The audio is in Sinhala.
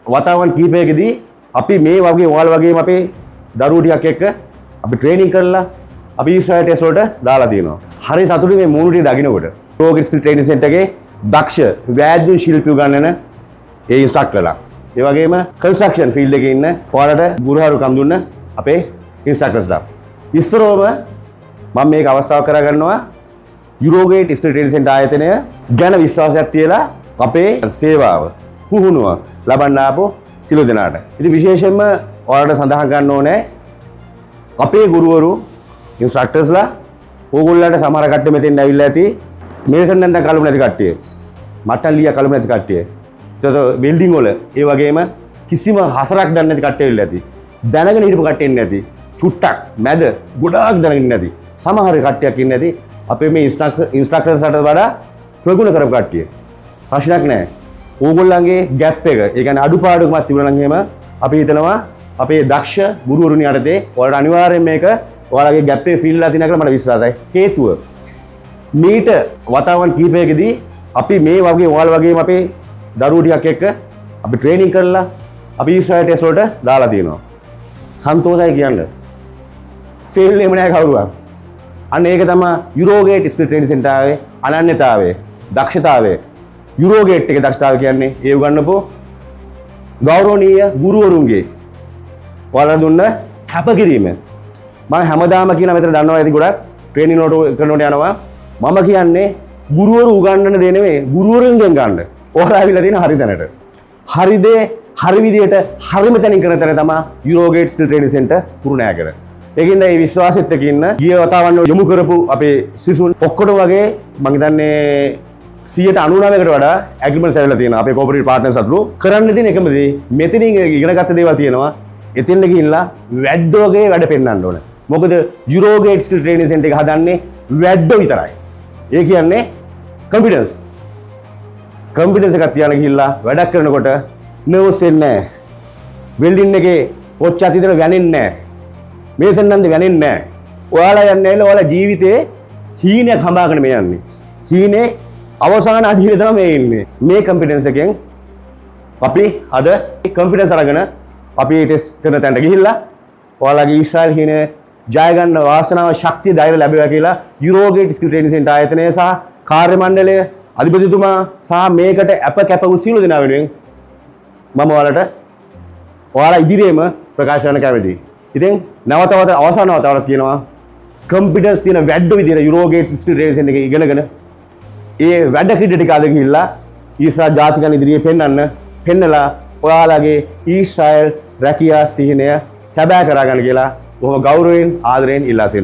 වතාවන් කීපයකදී අපි මේ වගේ ඔයාලා වගේම අපේ දරුවෝ ටිකක් එක්ක අපි ට්‍රේනින් කරලා අපි ඊශ්‍රායල් ටෙස්ට් වලට දාලා තියෙනවා. හරි සතුටුයි මේ මූණු ටික දකින්නකොට. රෝග ස්කිල් ට්‍රේනින් සෙන්ටර් එකේ දක්ෂ වෛද්‍ය ශිල්පියෝ ගන්නන ඒ ඉන්ස්ට්‍රක්ටර්ලා. ඒ වගේම කන්ස්ට්‍රක්ෂන් ෆීල්ඩ් එකේ ඉන්න ඔයාලට ගුරුහරුකම් දුන්න අපේ ඉන්ස්ට්‍රක්ටර්ස්ලා. ඉස්සරෝම මම මේක අවස්ථාවක් කරගන්නවා යුරෝගේට් ස්කිල් ට්‍රේනින් සෙන්ටර් ආයතනය ගැන විශ්වාසයක් තියලා අපේ සේවාව පුහුණුව ලබන්න ආපු සිළු දෙනාට. ඉතින් විශේෂයෙන්ම ඔයාලට සඳහන් කරන්න ඕනේ අපේ ගුරුවරු ඉන්ස්ට්‍රක්ටර්ස්ලා ඕගොල්ලන්ට සමහර කට්ටිය මෙතෙන් ඇවිල්ලා ඇති මේසන් නැන්ද කලුම නැති කට්ටිය. මට්ටම් ලියා කලුම නැති කට්ටිය. ඒතකොට බිල්ඩින් වල ඒ වගේම කිසිම හසරක් දන්නේ නැති කට්ටිය ඇවිල්ලා ඇති. දැනගෙන හිටපු කට්ටිය ඉන්නේ නැති. චුට්ටක් මැද ගොඩාක් දැනගෙන ඉන්නේ නැති. සමහර කට්ටියක් ඉන්නේ නැති. අපේ මේ ඉන්ස්ට්‍රක්ටර්ස්ලාට වඩා ප්‍රගුණ කරපු කට්ටිය. ප්‍රශ්නයක් නැහැ. ඕගොල්ලන්ගේ ગેප් එක, ඒ කියන්නේ අඩුපාඩුකමක් තිබුණා නම් එහෙම අපි හිතනවා අපේ දක්ෂ ගුරුවරුනි යටතේ ඔයාලට අනිවාර්යෙන් මේක ඔයාලගේ ગેප් එක ෆිල් වෙලා තියෙනවා කියලා මට විශ්වාසයි. හේතුව මීට වතාවන් කීපයකදී අපි මේ වගේ ඔයාලා වගේම අපේ දරුවෝ ටිකක් එක්ක අපි ට්‍රේනින් කරලා අපි ඊශ්‍රායල් ටෙස්ට් වලට දාලා තියෙනවා. සන්තෝෂයි කියන්නේ. ෆේල් එහෙම නැහැ කවුරුවත්. අන්න ඒක තමයි යුරෝගේට් ස්කිල් ට්‍රේනින් සෙන්ටර් ආවේ අනන්‍යතාවය, දක්ෂතාවය. යුරෝගේට් එකේ දක්ෂතාවය කියන්නේ ඒ උගන්වපු ගෞරවනීය ගුරුවරුන්ගේ ඔයාලා දුන්න කැපකිරීම. මම හැමදාම කියන මෙතන දන්නවා ඇති ගොඩක් ට්‍රේනින් වලට කරනකොට යනවා. මම කියන්නේ ගුරුවරු උගන්වන දේ නෙමෙයි ගුරුවරුන්ගෙන් ගන්න. ඔයාලා ආවිලා තියෙන හරි තැනට. හරි දේ හරි විදියට හරිම තැනින් කරන තැන තමයි යුරෝගේට් ස්කිල් ට්‍රේනින් සෙන්ටර් කුරුණෑගල. ඒකින්ද මේ විශ්වාසෙත් එක්ක ඉන්න ගිය වතාවන් යොමු කරපු අපේ සිසුන් ඔක්කොටම වගේ මම හිතන්නේ 99%කට වඩා ඇග්‍රීමන්ට්ස් ඇවිල්ලා තියෙනවා අපේ කෝපරේටිව් පාර්ට්නර්ස් අතර. කරන්න තියෙන එකම දේ මෙතනින් ඉගෙනගත්ත දේවල් තියෙනවා. එතෙන්ට ගිහිල්ලා වැද්දෝගේ වැඩ පෙන්වන්න ඕන. මොකද යුරෝගේට් ස්කිල් ට්‍රේනින් සෙන්ටර් එක හදන්නේ වැද්දෝ විතරයි. ඒ කියන්නේ කොන්ෆිඩන්ස්. කොන්ෆිඩන්ස් එකක් තියාගෙන ගිහිල්ලා වැඩක් කරනකොට නර්වස් වෙන්නේ නැහැ. වෙල්ඩින් එකේ පොච්චා තියන වැනෙන්නේ නැහැ. මේසන් නන්ද වැනෙන්නේ නැහැ. ඔයාලා යන්නේ නැහැ ඔයාලා ජීවිතේ හීනයක් හඹාගෙන මේ යන්නේ. හීනේ අවසාන අධීරේ තමයි මේ ඉන්නේ. මේ කොන්ෆිඩන්ස් එකෙන් අපි අද කොන්ෆිඩන්ස් අරගෙන අපි ටෙස්ට් කරන තැනට ගිහිල්ලා ඔයාලගේ ඊශ්‍රායල් හීනේ ජය ගන්න වාසනාව ශක්තිය ධෛර්ය ලැබෙවා කියලා යුරෝගේට් ස්කිල් ට්‍රේනින් සෙන්ටර් ආයතනය සහ කාර්ය මණ්ඩලය අධිපතිතුමා සහ මේකට අප කැප වූ සියලු දෙනා වෙනුවෙන් මම ඔයාලා ඉදිරියේම ප්‍රකාශ කරන්න කැමතියි. ඉතින් නැවතවත් අවසාන වතාවට කියනවා කොන්ෆිඩන්ස් තියෙන වැඩ විදියට යුරෝගේට් ස්කිල් ට්‍රේනින් සෙන්ටර් එකේ ඉගෙනගෙන ඒ වැඩ කිඩ ටික අද ගිහිල්ලා ඊශ්‍රායල් ජාතිකයන් ඉදිරියේ පෙන්නලා ඔයාලගේ ඊශ්‍රායල් රැකියා සිහිනය සැබෑ කරගන්න කියලා බොහොම ගෞරවයෙන් ආදරයෙන් ඉල්ලා සිටිනවා.